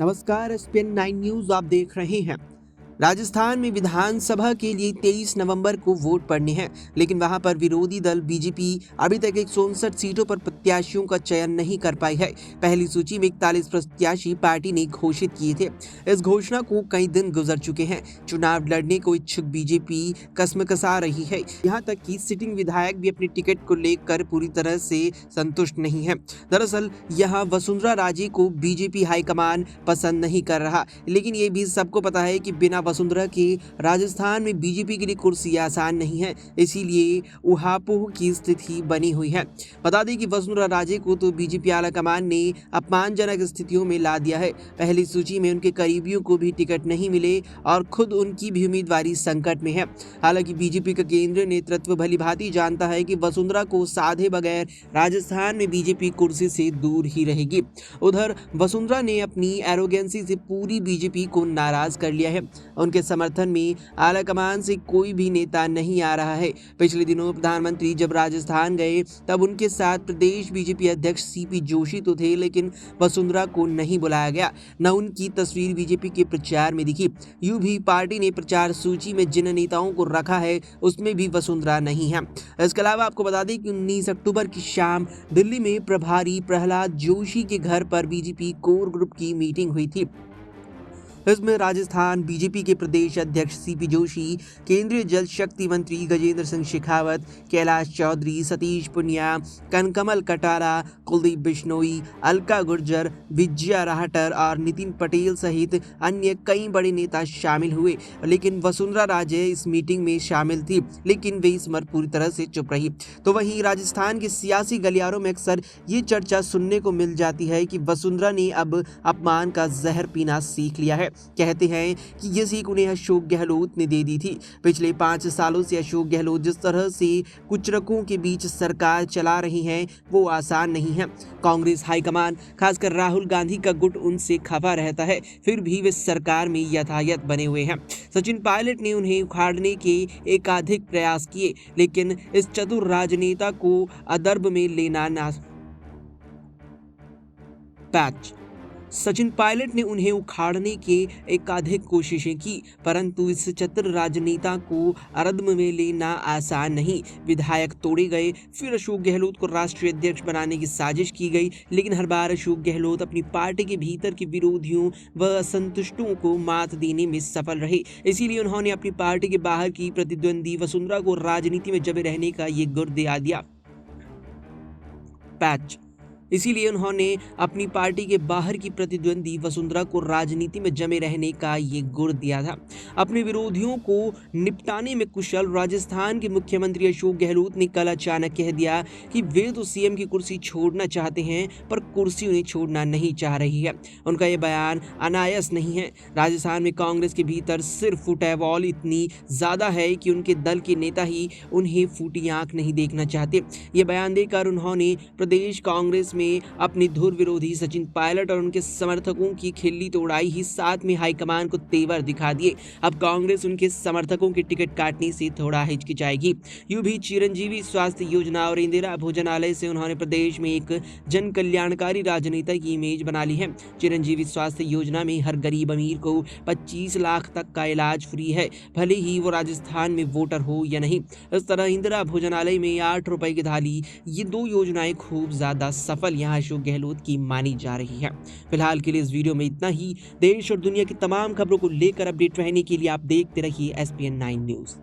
नमस्कार, ESPN 9 news आप देख रहे हैं। राजस्थान में विधानसभा के लिए 23 नवंबर को वोट पड़ने हैं, लेकिन वहां पर विरोधी दल बीजेपी अभी तक 159 सीटों पर प्रत्याशियों का चयन नहीं कर पाई है। पहली सूची में 41 प्रत्याशी पार्टी ने घोषित किए थे। इस घोषणा को कई दिन गुजर चुके हैं। चुनाव लड़ने को इच्छुक बीजेपी कसमकसा रही है। यहाँ तक कि सिटिंग विधायक भी अपनी टिकट को लेकर पूरी तरह से संतुष्ट नहीं है। दरअसल यहाँ वसुंधरा राजे को बीजेपी हाईकमान पसंद नहीं कर रहा, लेकिन ये भी सबको पता है कि बिना वसुंधरा के राजस्थान में बीजेपी के लिए कुर्सी आसान नहीं है, इसीलिए उहापोह की स्थिति बनी हुई है। बता दें कि वसुंधरा राजे को तो बीजेपी आलाकमान ने अपमानजनक स्थितियों में ला दिया है। पहली सूची में उनके करीबियों को भी टिकट नहीं मिले और खुद उनकी भी उम्मीदवारी संकट में है। हालांकि बीजेपी का केंद्रीय नेतृत्व भलीभांति जानता है कि वसुंधरा को साधे बगैर राजस्थान में बीजेपी कुर्सी से दूर ही रहेगी। उधर वसुंधरा ने अपनी एरोगेंसी से पूरी बीजेपी को नाराज कर लिया है। उनके समर्थन में आलाकमान से कोई भी नेता नहीं आ रहा है। पिछले दिनों प्रधानमंत्री जब राजस्थान गए तब उनके साथ प्रदेश बीजेपी अध्यक्ष सीपी जोशी तो थे, लेकिन वसुंधरा को नहीं बुलाया गया, न उनकी तस्वीर बीजेपी के प्रचार में दिखी। यूं भी पार्टी ने प्रचार सूची में जिन नेताओं को रखा है उसमें भी वसुंधरा नहीं है। इसके अलावा आपको बता दें कि 19 अक्टूबर की शाम दिल्ली में प्रभारी प्रहलाद जोशी के घर पर बीजेपी कोर ग्रुप की मीटिंग हुई थी। इसमें राजस्थान बीजेपी के प्रदेश अध्यक्ष सीपी जोशी, केंद्रीय जल शक्ति मंत्री गजेंद्र सिंह शेखावत, कैलाश चौधरी, सतीश पुनिया, कनकमल कटारा, कुलदीप बिश्नोई, अलका गुर्जर, विजया राहटर और नितिन पटेल सहित अन्य कई बड़े नेता शामिल हुए। लेकिन वसुंधरा राजे इस मीटिंग में शामिल थी, लेकिन वे इस पर पूरी तरह से चुप रही। तो वहीं राजस्थान के सियासी गलियारों में अक्सर ये चर्चा सुनने को मिल जाती है कि वसुंधरा ने अब अपमान का जहर पीना सीख लिया है। कहते हैं कि ये सीख उन्हें अशोक गहलोत ने दे दी थी। पिछले 5 सालों से अशोक गहलोत जिस तरह से कुचरकों के बीच सरकार चला रही हैं वो आसान नहीं है। कांग्रेस हाईकमान खासकर राहुल गांधी का गुट उनसे खफा रहता है, फिर भी वे सरकार में यथायथ बने हुए हैं। सचिन पायलट ने उन्हें उखाड़ने के एकाधिक प्रयास किए, लेकिन इस चतुर राजनेता को अदर्ब में लेना ना पैच सचिन पायलट ने उन्हें उखाड़ने के एकाधिक कोशिशें की, परंतु इस चतुर राजनेता को अरद्म में लेना आसान नहीं। विधायक तोड़े गए, फिर अशोक गहलोत को राष्ट्रीय अध्यक्ष बनाने की साजिश की गई, लेकिन हर बार अशोक गहलोत अपनी पार्टी के भीतर के विरोधियों व असंतुष्टों को मात देने में सफल रहे। इसीलिए उन्होंने अपनी पार्टी के बाहर की प्रतिद्वंदी वसुंधरा को राजनीति में जमे रहने का ये गुर दिया पैच इसीलिए उन्होंने अपनी पार्टी के बाहर की प्रतिद्वंदी वसुंधरा को राजनीति में जमे रहने का ये गुर दिया था। अपने विरोधियों को निपटाने में कुशल राजस्थान के मुख्यमंत्री अशोक गहलोत ने कल अचानक कह दिया कि वे तो सीएम की कुर्सी छोड़ना चाहते हैं, पर कुर्सी उन्हें छोड़ना नहीं चाह रही है। उनका ये बयान अनायास नहीं है। राजस्थान में कांग्रेस के भीतर सिर्फ फुटबॉल इतनी ज्यादा है कि उनके दल के नेता ही उन्हें फूटी आंख नहीं देखना चाहते। ये बयान देकर उन्होंने प्रदेश कांग्रेस में अपने धुर विरोधी सचिन पायलट और उनके समर्थकों की खिल्ली तोड़ाई ही साथ में हाईकमान को तेवर दिखा दिए। अब कांग्रेस उनके समर्थकों के टिकट काटने से थोड़ा हिचकिचाएगी। यूं भी चिरंजीवी स्वास्थ्य योजना और इंदिरा भोजनालय से उन्होंने प्रदेश में एक जन कल्याणकारी राजनेता की इमेज बना ली है। चिरंजीवी स्वास्थ्य योजना में हर गरीब अमीर को 25 लाख तक का इलाज फ्री है, भले ही वो राजस्थान में वोटर हो या नहीं। इस तरह इंदिरा भोजनालय में 8 रुपए की थाली, ये 2 योजनाएं खूब ज्यादा सफल यहाँ अशोक गहलोत की मानी जा रही है। फिलहाल के लिए इस वीडियो में इतना ही। देश और दुनिया की तमाम खबरों को लेकर अपडेट रहने के लिए आप देखते रहिए एसपीएन 9 न्यूज।